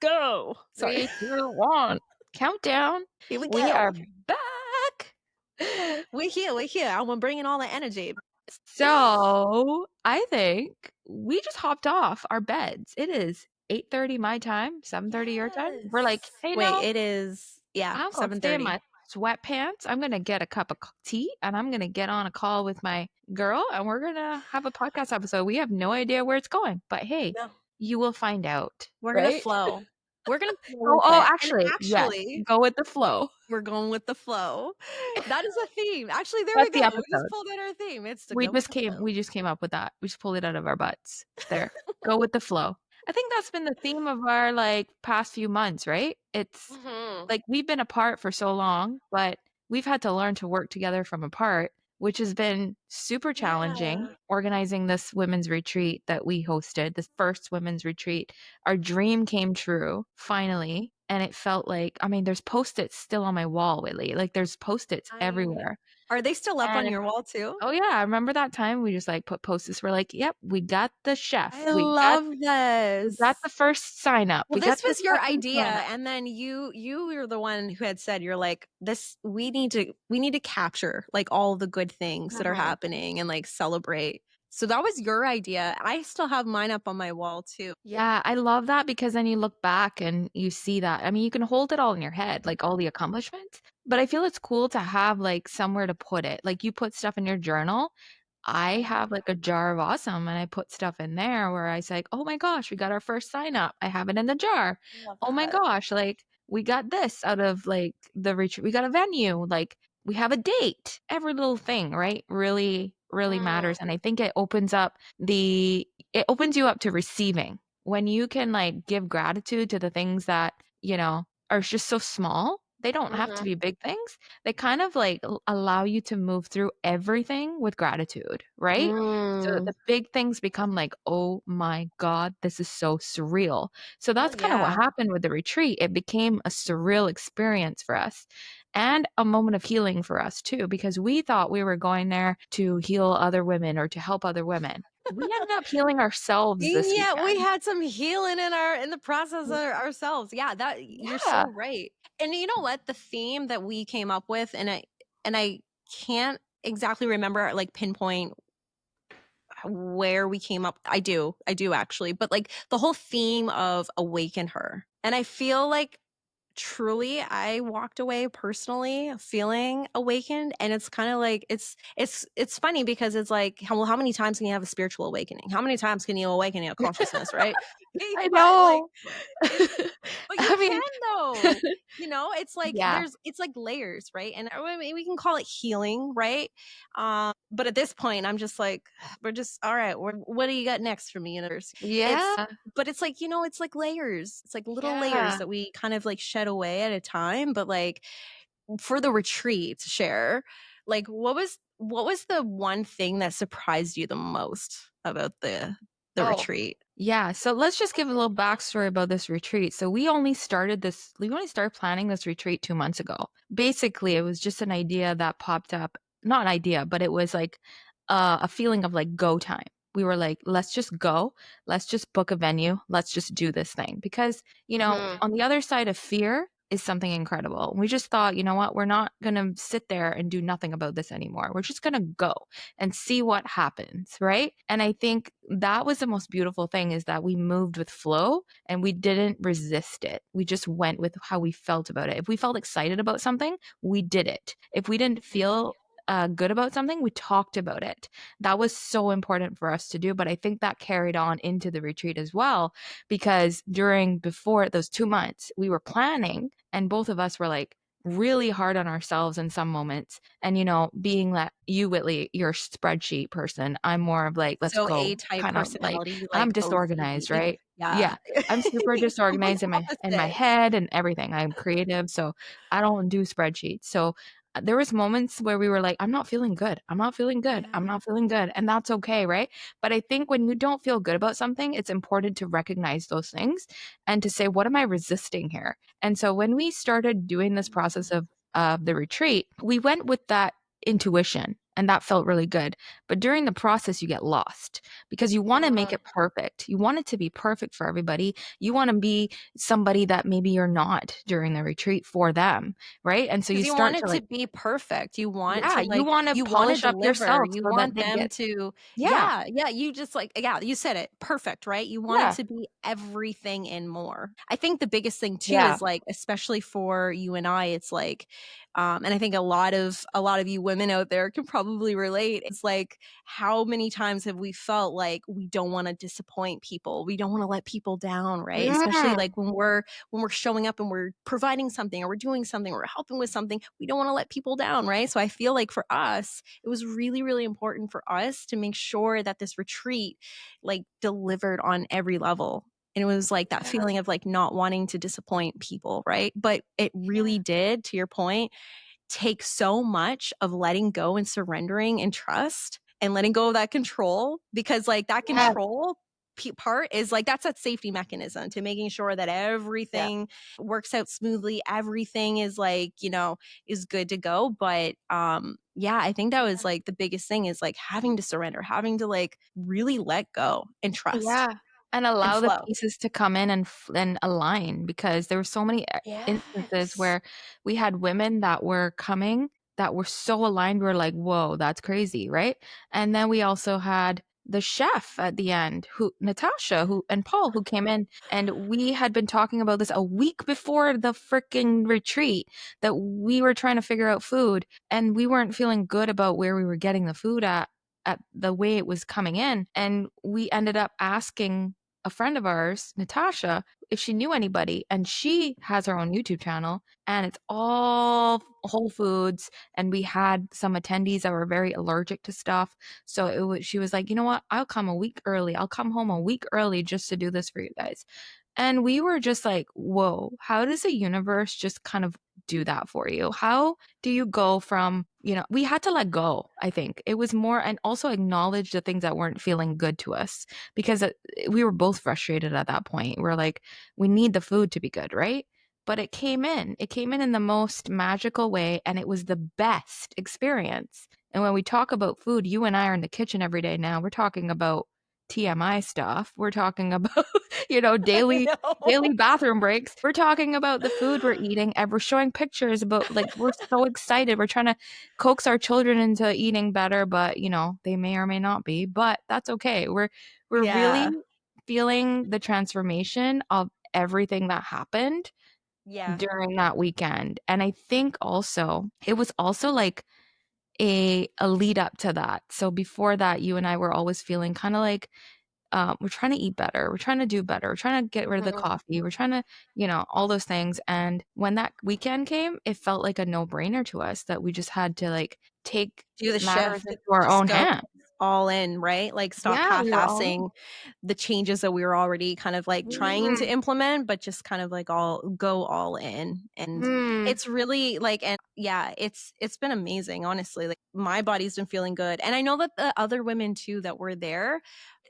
go. Sorry. 3, 2, 1. Countdown. Here we We are go. back. We're here. We're here. I'm bringing all the energy. So, I think we just hopped off our beds. It is 8:30 my time, 7:30 your time. We're like, Yes. "Hey, Wait, now it is, yeah, I'm gonna stay in 7:30. my sweatpants. I'm gonna get a cup of tea, and I'm gonna get on a call with my girl, and we're gonna have a podcast episode. We have no idea where it's going, but hey, No, you will find out, we're gonna right?" flow. We're gonna flow Oh, with oh, it. And actually, yes. actually, Go with the flow. we're going with the flow. That is a theme. Actually, there we That's the go. We just episode. pulled out our theme. It's to We go with just the came flow. we just came up with that. We just pulled it out of our butts. There. Go with the flow. I think that's been the theme of our, like, past few months, right? It's Mhm. like, we've been apart for so long, but we've had to learn to work together from apart, which has been super challenging, Yeah. organizing this women's retreat that we hosted, this first women's retreat. Our dream came true, finally, and it felt like I mean, there's Post-its still on my wall, Whitley, like, there's Post-its I everywhere, Are they still up on and your wall too? oh, yeah, I remember that time we just, like, put Post-its, we're like, "Yep, we got the chef. I love We got this. the first sign up. Well, We got this the was your second idea, sign up." and then you were the one who had said, you're like, "This we need to capture, like, all the good things that are Mhm. happening and, like, celebrate." So that was your idea. I still have mine up on my wall too. Yeah, I love that because then you look back and you see that. I mean, you can hold it all in your head, like all the accomplishments, but I feel it's cool to have like somewhere to put it. Like you put stuff in your journal. I have like a jar of awesome and I put stuff in there where I say, "Oh my gosh, we got our first sign up." I have it in the jar. Love "Oh my that. gosh, like we got this out of like the retreat. We got a venue. Like we have a date." Every little thing, right? Really, really Mm, matters. And I think it opens you up to receiving when you can like give gratitude to the things that, are just so small. They don't have to mhm. be big things. They kind of like allow you to move through everything with gratitude, right? So Mm. the big things become like, oh my God, this is so surreal. So Oh, that's kind of what yeah. happened with the retreat. It became a surreal experience for us and a moment of healing for us too, because we thought we were going there to heal other women or to help other women. We ended up healing ourselves this Yeah, we weekend. had some healing in the process ourselves. Yeah, that you're Yeah. so right. And you know what? The theme that we came up with, and I can't exactly remember, like, pinpoint where we came up. I do actually, but like the whole theme of awaken her. And I feel like truly I walked away personally feeling awakened, and it's kind of like it's funny because it's like how many times can you have a spiritual awakening? How many times can you awaken your consciousness, right? I But like know. it's but you I mean, can though. It's like yeah, it's like layers, right? And I mean, we can call it healing, right? But at this point I'm just like, we're just all right, what do you got next for me, universe? It's yeah, but it's like, it's like layers. It's like little layers yeah. that we kind of like shed away at a time. But like for the retreat, share, like what was the one thing that surprised you the most about the Oh, retreat? yeah. So let's just give a little backstory about this retreat. So we only started planning this retreat 2 months ago. Basically, it was just an idea that popped up. Not an idea, but it was like a feeling of like go time. We were like, let's just go. Let's just book a venue. Let's just do this thing. Because, Mhm. on the other side of fear is something incredible. We just thought, you know what? We're not going to sit there and do nothing about this anymore. We're just going to go and see what happens, right? And I think that was the most beautiful thing is that we moved with flow and we didn't resist it. We just went with how we felt about it. If we felt excited about something, we did it. If we didn't feel good about something, we talked about it. That was so important for us to do. But I think that carried on into the retreat as well, because before those 2 months, we were planning, and both of us were like, really hard on ourselves in some moments. And, being that you, Whitley, you're a spreadsheet person, I'm more of like, let's So go, A-type kind of like, personality, I'm like disorganized, OCD. right? Yeah. Yeah. I'm super I'm like disorganized in my opposite. head and everything. I'm creative, so I don't do spreadsheets. So there was moments where we were like, I'm not feeling good. I'm not feeling good. I'm Yeah. not feeling good. And that's okay, right? But I think when you don't feel good about something, it's important to recognize those things and to say, what am I resisting here? And so when we started doing this process of the retreat, we went with that intuition. and that felt really good. But during the process, you get lost because you want to make Yeah. it perfect. You want it to be perfect for everybody. You want to be somebody that maybe you're not during the retreat for them, right? And so you 'Cause you want start it to to like, be perfect. You want yeah, to, you want to you wanna polish up deliver. yourself You so that want they them get, to yeah, yeah, yeah, you just like yeah, you said it, perfect, right? You want it yeah, to be everything and more. I think the biggest thing too yeah. is, like, especially for you and I, it's like, and I think a lot of you women out there can probably relate. It's like, how many times have we felt like we don't wanna disappoint people? We don't wanna let people down, right? Especially, Mm, like, when we're showing up and we're providing something or we're doing something or we're helping with something, we don't want to let people down, right? So I feel like for us, it was really, really important for us to make sure that this retreat like delivered on every level. And it was like that yeah, feeling of like not wanting to disappoint people, right? But it yeah, really did, to your point, take so much of letting go and surrendering and trust and letting go of that control because like that yeah, control part is like that's that safety mechanism to making sure that yeah, everything works out smoothly, everything is like, is good to go. But yeah, I think that was yeah. like the biggest thing is like having to surrender, having to like really let go and trust Yeah, and and allow the flow. pieces to come in and align because there were so many instances Yes. where we had women that were coming that were so aligned, we're like, "Whoa, that's crazy," right? And then we also had the chef at the end, who Natasha, who and Paul, who came in, and we had been talking about this a week before the freaking retreat, that we were trying to figure out food, and we weren't feeling good about where we were getting the food at the way it was coming in. And we ended up asking a friend of ours, Natasha, if she knew anybody. And she has her own YouTube channel and it's all whole foods. And we had some attendees that were very allergic to stuff. So she was like, you know what? I'll come a week early. I'll come home a week early just to do this for you guys. And we were just like, whoa, how does the universe just kind of do that for you? How do you go from, we had to let go, I think. It was more, and also acknowledge the things that weren't feeling good to us because we were both frustrated at that point. We're like, we need the food to be good, right? But it came in. It came in the most magical way, and it was the best experience. And when we talk about food, you and I are in the kitchen every day now. We're talking about TMI stuff. We're talking about, I daily know. bathroom breaks. We're talking about the food we're eating and we're showing pictures about like we're so excited. We're trying to coax our children into eating better, but they may or may not be, but that's okay. We're really Yeah. feeling the transformation of everything that happened Yeah. during that weekend. And I think also it was also like a lead up to that. So before that, you and I were always feeling kind of like we're trying to eat better. We're trying to do better. We're trying to get rid of the Mhm. coffee. We're trying to, all those things. And when that weekend came, it felt like a no brainer to us that we just had to like take Do the matters shift, into our just own go hands. all in, right? Like, stop Yeah, we were all in. half-assing the changes that we were already kind of, like, trying to Mm, implement, but just kind of, like, all in, and mm, it's really, like and yeah, it's been amazing, honestly, like, my body's been feeling good, and I know that the other women too that were there,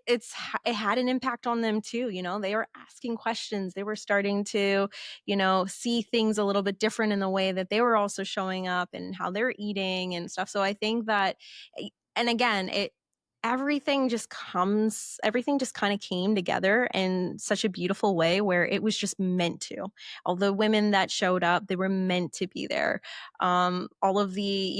it had an impact on them too, they were asking questions, they were starting to, see things a little bit different in the way that they were also showing up and how they're eating and stuff. So I think that and again, it everything just kind of came together in such a beautiful way where it was just meant to. All the women that showed up, they were meant to be there. All of the,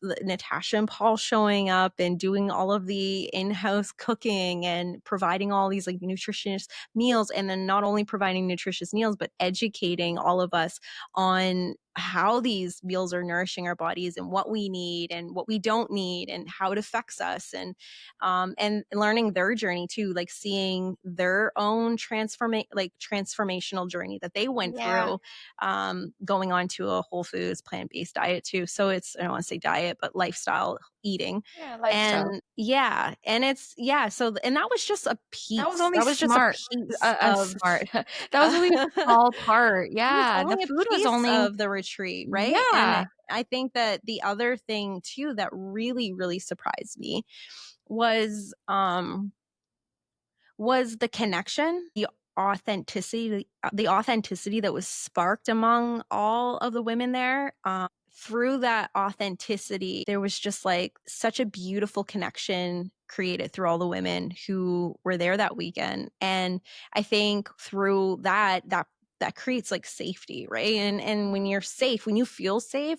the Natasha and Paul showing up and doing all of the in-house cooking and providing all these like nutritious meals, and then not only providing nutritious meals but educating all of us on how these meals are nourishing our bodies and what we need and what we don't need and how it affects us, and learning their journey too, like seeing their own transformational journey that they went yeah, through, going on to a whole foods plant-based diet too. So it's, I don't want to say diet, but lifestyle eating. yeah, lifestyle. And yeah, and it's yeah, so and that was just a That was piece. only That was just a smart. piece of Smart. That was only a it small part. was Yeah, the only a food was piece only, of the retreat, right? And yeah, I think that the other thing too that really, really surprised me was the connection, the authenticity that was sparked among all of the women there. through that authenticity, there was just like such a beautiful connection created through all the women who were there that weekend. And I think through that creates like safety, right? And when you're safe, when you feel safe,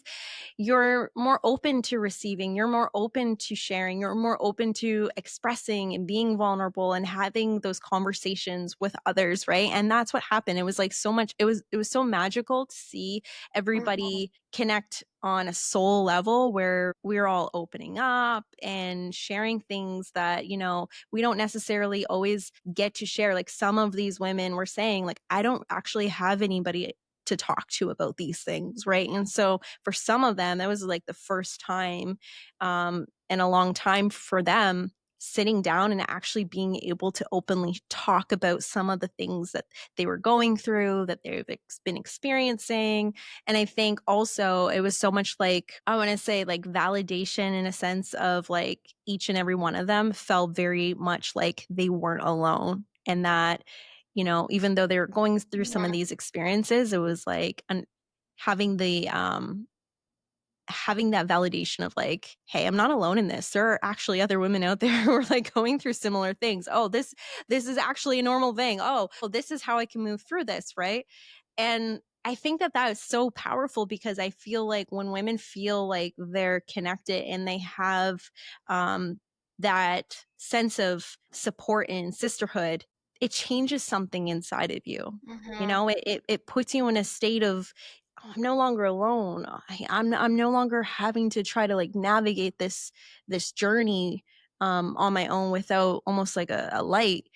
you're more open to receiving, you're more open to sharing, you're more open to expressing and being vulnerable and having those conversations with others, right? And that's what happened. It was like so much, it was so magical to see Mhm. everybody connect on a soul level where we're all opening up and sharing things that, we don't necessarily always get to share. Like some of these women were saying, like, I don't actually have anybody to talk to about these things, right? And so for some of them, that was like the first time in a long time for them sitting down and actually being able to openly talk about some of the things that they were going through, that they've been experiencing. And I think also it was so much like, I want to say, like validation in a sense of like each and every one of them felt very much like they weren't alone. And that, even though they were going through some of Mhm. these experiences, it was like having the having that validation of like, hey, I'm not alone in this. There are actually other women out there who are like going through similar things. Oh, this is actually a normal thing. Oh, well, this is how I can move through this, right? And I think that that is so powerful because I feel like when women feel like they're connected and they have that sense of support and sisterhood, it changes something inside of you. Mhm. It puts you in a state of, "Oh, I'm no longer alone. I'm no longer having to try to like navigate this journey on my own without almost like a light.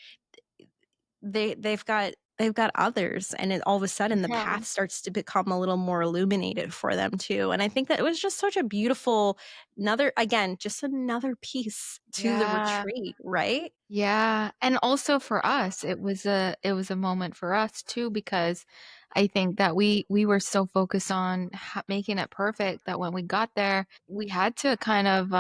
They've got others, and it all of a sudden the path Mhm. starts to become a little more illuminated for them too. And I think that it was just such a beautiful, another, again, just another piece to the Yeah. retreat, right? Yeah, and also for us, it was a moment for us too because I think that we were so focused on making it perfect that when we got there, we had to kind of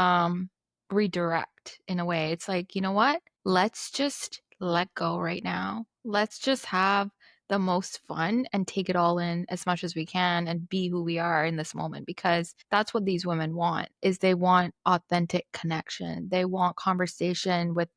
redirect in a way. It's like, you know what? Let's just let go right now. Let's just have the most fun and take it all in as much as we can and be who we are in this moment because that's what these women want is they want authentic connection. They want conversation with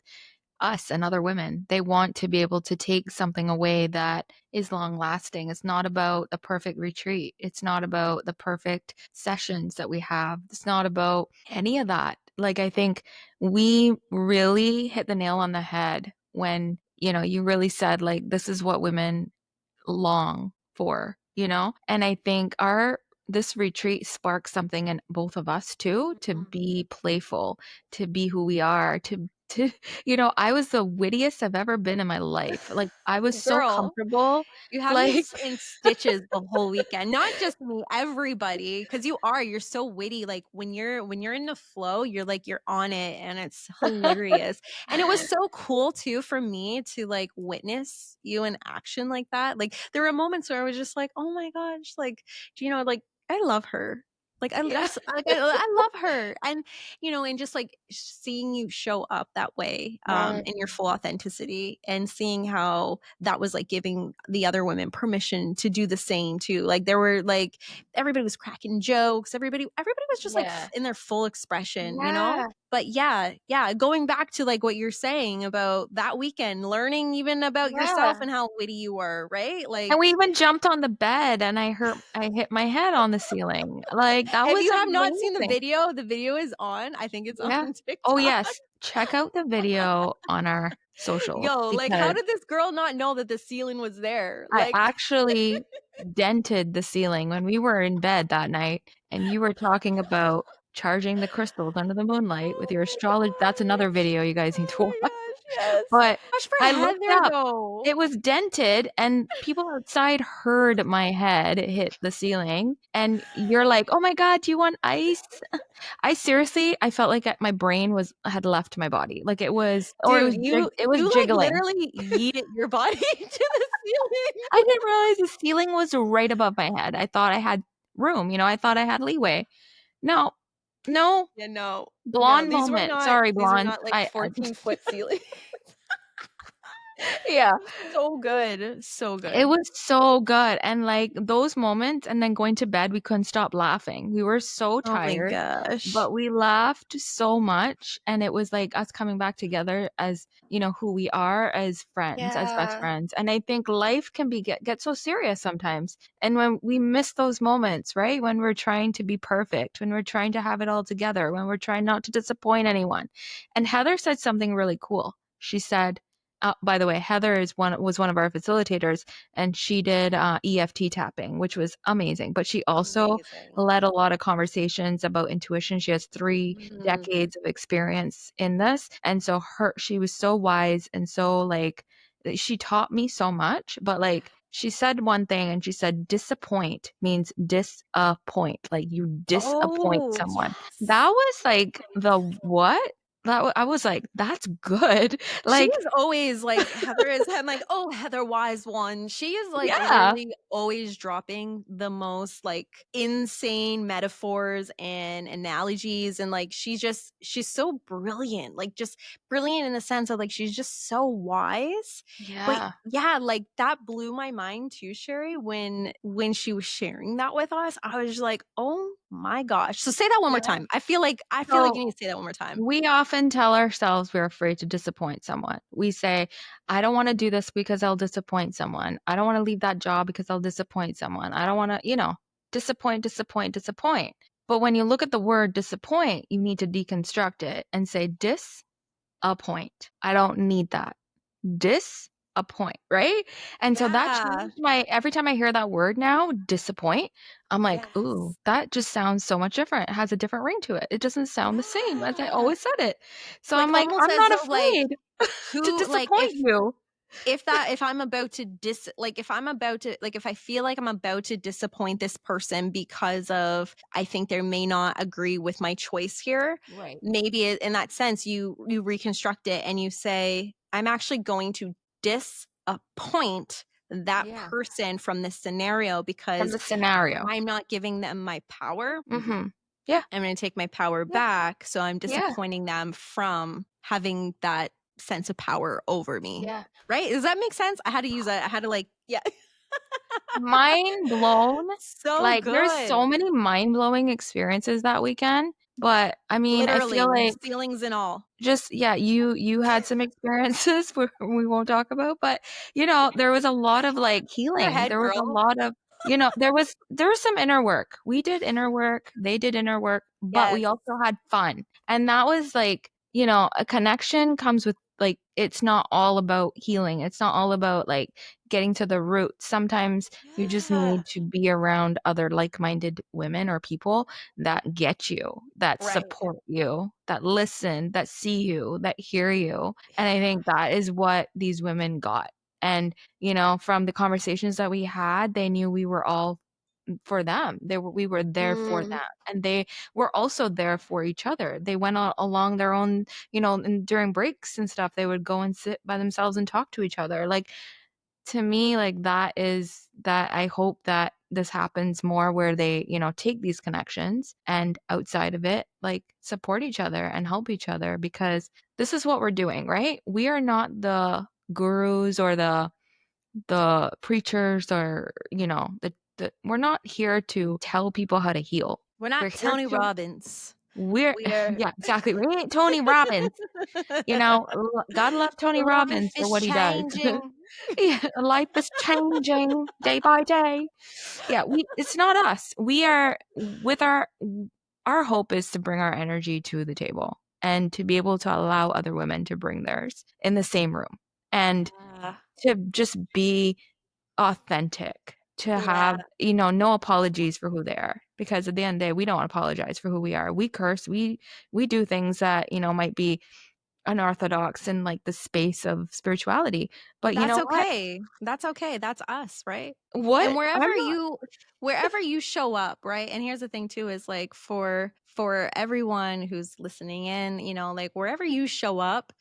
us and other women. They want to be able to take something away that is long lasting. It's not about the perfect retreat. It's not about the perfect sessions that we have. It's not about any of that. Like, I think we really hit the nail on the head when, you really said, like, this is what women long for, you know? And I think our this retreat sparked something in both of us too, to be playful, to be who we are, to I was the wittiest I've ever been in my life. Like I was so Girl, comfortable. you had me Like in stitches the whole weekend. Not just me, everybody, because you're so witty. Like when you're in the flow, you're like you're on it and it's hilarious. And it was so cool too for me to like witness you in action like that. Like there were moments where I was just like, "Oh my gosh, like like I love her." Like yeah. I love her. And just like seeing you show up that way Right. in your full authenticity and seeing how that was like giving the other women permission to do the same too. Like there were like everybody was cracking jokes, everybody was just like Yeah. in their full expression. Yeah. But yeah, going back to like what you're saying about that weekend, learning even about yourself Yeah. and how witty you were, right? And Like we even jumped on the bed and I hit my head on the ceiling. Like that if was you have not seen amazing. the video is on. I think it's on Yeah. Oh, TikTok. yes. Check out the video on our socials Yo, like how because did this girl not know that the ceiling was there? I Like actually dented the ceiling when we were in bed that night, and you were talking about charging the crystals under the moonlight with oh your my astrology. That's god. another video you guys need to Oh watch. my gosh, yes. But Gosh, for I looked Heather up, though. it was dented, and people outside heard my head hit the ceiling, and you're like, "Oh my god, do you want ice?" I seriously I felt like my brain had left my body. Like it was or Dude, you it was you like jiggling. literally yeeted your body to the ceiling. I didn't realize the ceiling was right above my head. I thought I had room, I thought I had leeway. No. No. Yeah, no. No, Blonde these were moment. not Sorry, these were blonde. not like I 14-foot ceilings. Yeah. So good, so It good. was so good, and, like, those moments and then going to bed, we couldn't stop laughing. We were so Oh my tired, gosh. but we laughed so much, and it was, like, us coming back together as, who we are as friends, as best Yeah. friends, and I think life can get so serious sometimes, and when we miss those moments, right? When we're trying to be perfect, when we're trying to have it all together, when we're trying not to disappoint anyone, and Heather said something really cool. She said by the way, Heather was one of our facilitators, and she did EFT tapping, which was amazing. But she also Amazing. led a lot of conversations about intuition. She has 3 Mm. decades of experience in this, and so she was so wise and so like she taught me so much. But like she said one thing, and she said disappoint means disappoint, like you disappoint Oh, someone. yes. That was like the what? I was like, that's good. She Like, is always like Heather is I'm like, "Oh, Heather wise one." She is, like, yeah, literally always dropping the most, like, insane metaphors and analogies, and, like, she's so brilliant, like, just brilliant in the sense of, like, she's just so wise. But yeah. yeah, like, that blew my mind too, Sherry, when she was sharing that with us. I was just like, "Oh my gosh." So say that one more Yeah. time. I feel like you So need to say that one more time. we often tell ourselves we're afraid to disappoint someone. We say, I don't want to do this because I'll disappoint someone. I don't want to leave that job because I'll disappoint someone. I don't want to, disappoint, disappoint, disappoint. But when you look at the word disappoint, you need to deconstruct it and say disappoint. I don't need that. Disappoint, right? And so that Yeah. changed my every time I hear that word now, disappoint, I'm like, "Ooh, Yes. that just sounds so much different. It has a differerent ring to it. It doesn't sound the same as I Yeah. always said it." So Like, I'm like, almost "I'm as not though, like, afraid to who like, disappoint you." if I'm about to if I'm about to like, if I feel like I'm about to disappoint this person because of I think they may not agree with my choice here, Right. maybe in that sense, you reconstruct it and you say, "I'm actually going to disappoint that Yeah. person from this scenario From because the scenario. I'm not giving them my power. Mhm. Yeah, I'm gonna take my power yeah, back, so I'm yeah, disappointing them from having that sense of power over me." yeah. Right? Does that make sense? I had to, like yeah. Mind blown. So Like, there's so good. many mind-blowing experiences that weekend, but, I mean, I feel Literally, like ceilings and all. just yeah, you had some experiences where we won't talk about, but, there was a lot of, like, Go healing. ahead, There was a girl. lot of there was some inner work. We did inner work, they did inner work, but we Yes. also had fun, and that was, like, a connection comes with like, it's not all about healing. It's not all about, like, getting to the root. Sometimes you just Yeah. need to be around other like-minded women or people that get you, that Right. support you, that listen, that see you, that hear you. And I Yeah. think that is what these women got. And, from the conversations that we had, they knew we were all for them. We were there for Mm. them. And they were also there for each other. They went along their own, and during breaks and stuff, they would go and sit by themselves and talk to each other. Like, to me, like, that I hope that this happens more where they, take these connections and outside of it, like, support each other and help each other because this is what we're doing, right? We are not the gurus or the preachers or, the we're not here to tell people how to heal. We're We're not here Tony to Robbins. we're We are yeah, exactly. We ain't Tony Robbins. Gotta love Tony Life Robbins for is what he does. changing. Yeah, life is changing day by day. Yeah, it's not us. We are with our hope is to bring our energy to the table and to be able to allow other women to bring theirs in the same room and Yeah. to just be authentic, to Yeah. have, no apologies for who they are because at the end of the day, we don't apologize for who we are. We curse, we do things that, might be unorthodox in like the space of spirituality. But you That's know what? okay. That's okay. That's us, right? And What? I'm wherever not you show up, right? And here's the thing too is like for everyone who's listening in, like wherever you show up,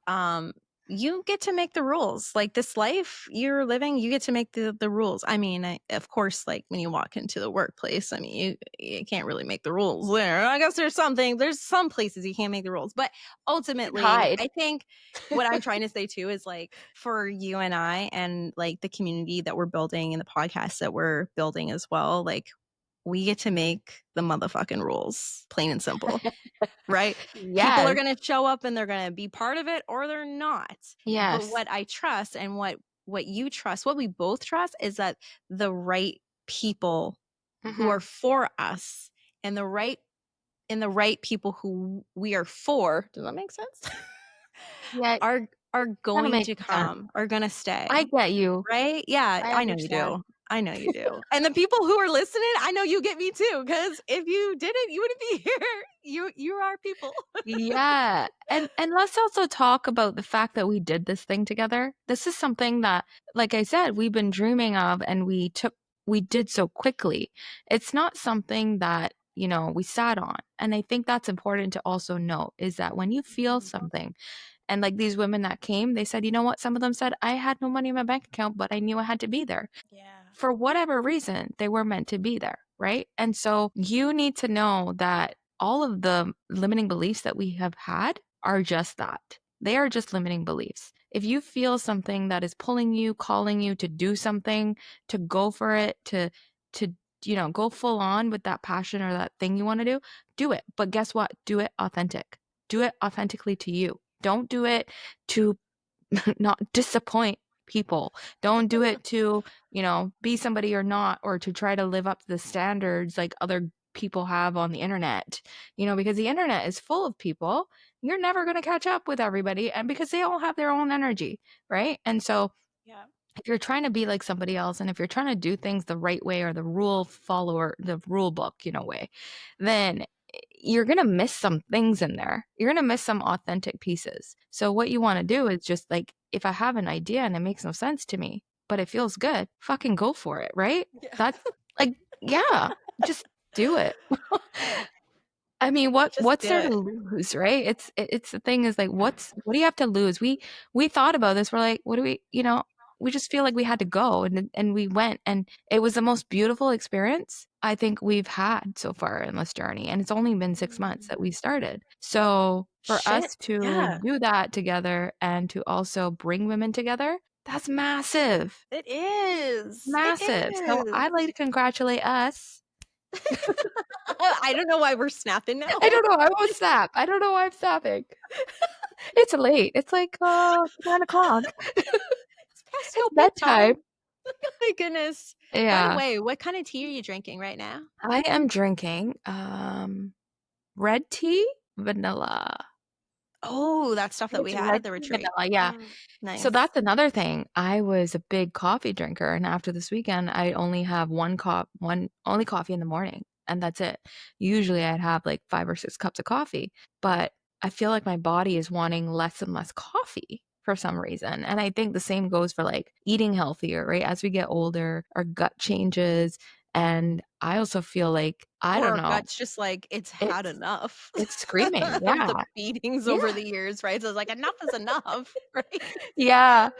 um you get to make the rules. Like this life you're living, you get to make the rules. I mean, of course, like when you walk into the workplace, I mean, you can't really make the rules there. I guess there's some places you can't make the rules, but You can ultimately, hide. I think what I'm trying to say too is like for you and I, and like the community that we're building and the podcast that we're building as well, like we get to make the motherfucking rules, plain and simple. Right? People are Yes. gonna show up and they're gonna be part of it or they're not. But Yes. what I trust and what you trust, what we both trust is that the right people who are Mhm. for us and the right people who we are for, does that make sense? Yeah, Are kinda going to makes sense. come, are gonna I stay. get you. Right? Yeah, I I know you understand. do. I know you do. And the people who are listening, I know you get me too, because if you didn't, you wouldn't be here. You are people. Yeah, and let's also talk about the fact that we did this thing together. This is something that, like I said, we've been dreaming of and we did so quickly. It's not something that, we sat on. And I think that's important to also note is that when you feel Mhm. something, and like these women that came, they said, you know what? Some of them said, I had no money in my bank account, but I knew I had to be there. Yeah. For whatever reason, they were meant to be there, right? And so you need to know that all of the limiting beliefs that we have had are just that. They are just limiting beliefs. If you feel something that is pulling you, calling you to do something, to go for it, to go full on with that passion or that thing you want to do it. But guess what? Do it authentic. Do it authentically to you. Don't do it to not disappoint people. Don't do it to, be somebody you're not or to try to live up to the standards like other people have on the internet. Because the internet is full of people. You're never going to catch up with everybody and because they all have their own energy, right? And so Yeah. if you're trying to be like somebody else and if you're trying to do things the right way or the rule book, way, then you're going to miss some things in there. You're going to miss some authentic pieces. So what you want to do is just like, if I have an idea and it makes no sense to me, but it feels good, fucking go for it, right? Yeah. That's like, yeah, just do it. I mean, Just what's do there to it. lose, right? It's the thing is like, what do you have to lose? We thought about this. We're like, what do we just feel like we had to go and we went and it was the most beautiful experience I think we've had so far in this journey. And it's only been 6 months that we started. So for Shit. us to Yeah. do that together and to also bring women together, that's massive. It is. It Massive. So is. I'd like to congratulate us. I don't know why we're snapping now. I don't know. I won't stop. I don't know why I'm stopping. It's late. It's like, 9 o'clock. It's past It's your bedtime. bedtime. My goodness. By the Yeah. way, what kind of tea are you drinking right now? I am drinking, red tea, vanilla. Oh, that stuff that we It's had red at the tea, retreat. vanilla, yeah. So Nice. that's another thing. I was a big coffee drinker, and after this weekend, I only have one only coffee in the morning, and that's it. Usually, I'd have, like, 5 or 6 cups of coffee, but I feel like my body is wanting less and less coffee for some reason, and I think the same goes for, like, eating healthier, right? As we get older, our gut changes, and I also feel like I Or don't our know, gut's just like, it's had it's enough it's screaming, of yeah. the feedings Yeah, over the years, right? So it's like, enough is enough, right? yeah.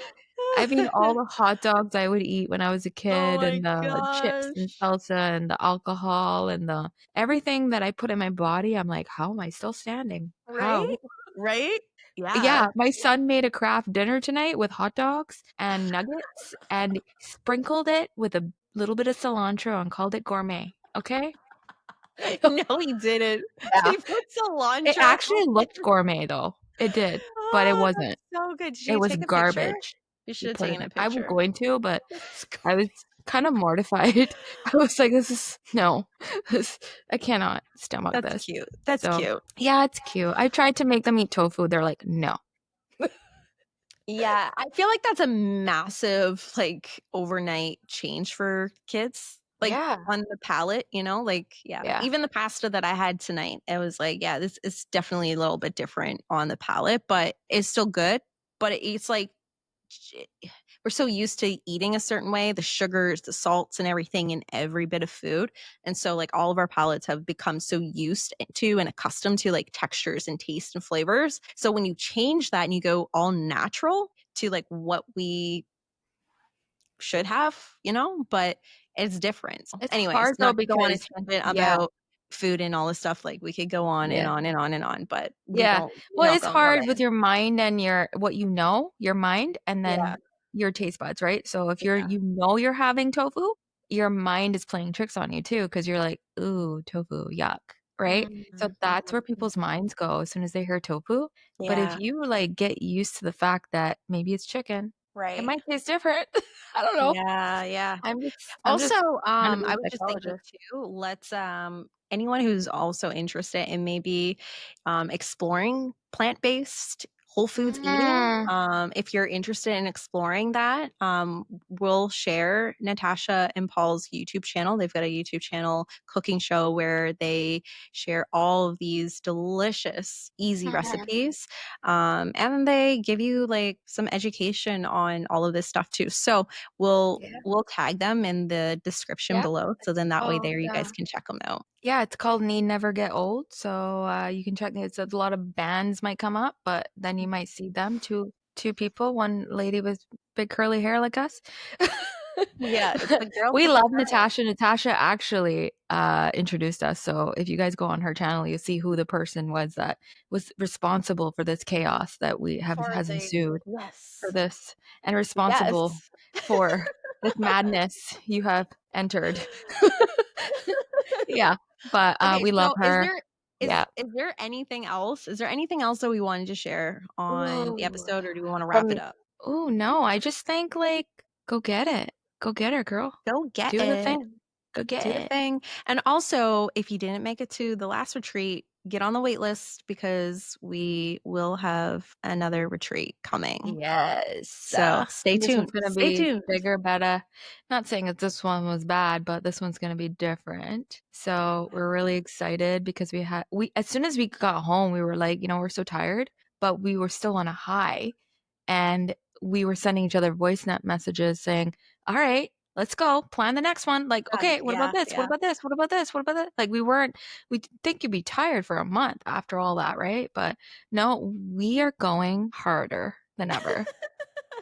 I mean, all the hot dogs I would eat when I was a Oh kid my and the chips and gosh. salsa and the alcohol and the everything that I put in my body, I'm like, "How am I still standing? Right? How?" Right? Yeah. Yeah, my son made a Kraft dinner tonight with hot dogs and nuggets and sprinkled it with a little bit of cilantro and called it gourmet, okay? No, he didn't. Yeah. He put It cilantro on actually it. looked gourmet though. It did, but it Oh, that's wasn't. so good. Should It you was take a picture? garbage. You He should have put it taken a I was picture. going to, but That's I was kind of mortified. I was like, "This is no, this I cannot stomach that's this." cute. That's So, cute. yeah, it's cute. I tried to make them eat tofu, they're like, "No." Yeah, I feel like that's a massive, like, overnight change for kids, like, Yeah. on the palate, like, yeah. Yeah. Even the pasta that I had tonight, it was like, yeah, this is definitely a little bit different on the palate, but it's still good, but it's like j we're so used to eating a certain way, the sugars, the salts, and everything in every bit of food. And so, like, all of our palates have become so used to and accustomed to like textures and taste and flavors. So when you change that and you go all natural to like what we should have, but it's different. It's Anyways, hard though not to go on a because tangent yeah, about food and all this stuff. Like we could go on and yeah. on and on and on, but Yeah. we're Well, not it's going on hard with there. your mind and your what you know, your mind, and Yeah. then your taste buds, right? So if Yeah. you're having tofu, your mind is playing tricks on you too, because 'cause you're like, "Ooh, tofu, yuck," right? Mhm, So that's where mhm. people's minds go as soon as they hear tofu. But if Yeah. you, like, get used to the fact that maybe it's chicken, it Right. might taste different. I don't know. Yeah, yeah. I'm just Also, trying to be I a was just thinking psychologist. too, let's anyone who's also interested in maybe exploring plant-based whole foods eating, Mm. if you're interested in exploring that, we'll share Natasha and Paul's YouTube channel. They've got a YouTube channel cooking show where they share all of these delicious, easy Mhm. recipes. And they give you like some education on all of this stuff too. So Yeah. we'll tag them in the description Yeah. below, so It's then that way called, there you guys can check them out. yeah, it's called Need Never Get Old, so, you can check it. So a lot of bands might come up, but then you might see them, two people, one lady with big curly hair like us. Yeah, it's the girl We cooking love girl. Natasha. Natasha actually, introduced us, so if you guys go on her channel, you'll see who the person was that was responsible for this chaos that we have For has the ensued for yes. this, and responsible Yes. for this madness you have entered. Yeah, but, Okay, we love so her. Yeah. is there anything else? Is there anything else that we wanted to share on the Ooh, episode, or do we wanna wrap it from up? ooh, no, I just think, like, go get it. Go get her, girl. Go get Do the it. thing. Go get Do the it. thing. And also, if you didn't make it to the last retreat, get on the wait list because we will have another retreat coming. Yes. So stay And this tuned. one's gonna Stay be tuned. bigger, better. Not saying that this one was bad, but this one's gonna be different. So we're really excited because we as soon as we got home, we were like, we're so tired, but we were still on a high. And we were sending each other voice note messages saying, "All right, let's go. Plan the next one." Like, Yeah, "Okay, what about yeah, this? What yeah. about this? What about this? What about that?" Like we think you'd be tired for a month after all that, right? But no, we are going harder than ever.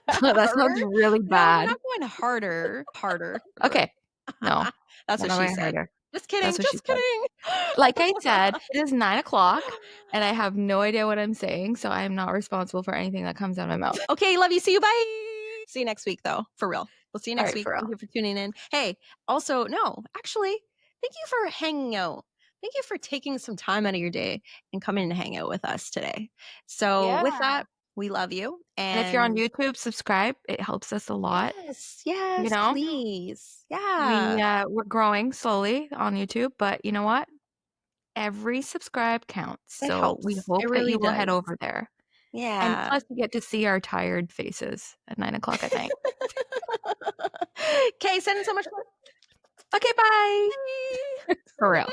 That Harder? sounds really No, we're bad. not going harder. Harder. Harder. Okay. No, That's we're what not she going said. harder. Just kidding. That's what she Just said. kidding. Like I said, it is 9 o'clock, and I have no idea what I'm saying, so I am not responsible for anything that comes out of my mouth. Okay, love you. See you. Bye. See you next week, though. For real. We'll see you next Alright, week. for Thank real. you for tuning in. Hey, also, no, actually, thank you for hanging out. Thank you for taking some time out of your day and coming to hang out with us today. So, with Yeah. that, we love you. And if you're on And YouTube, subscribe. It helps us a lot, yes, you yes, know? please. Yeah, We're growing slowly on YouTube, but you know what? Every subscribe counts, it so we helps. It hope that really you will head does. over there. And Yeah. plus, you get to see our tired faces at 9 o'clock at night. Okay, sending so much love. Okay, bye. For real.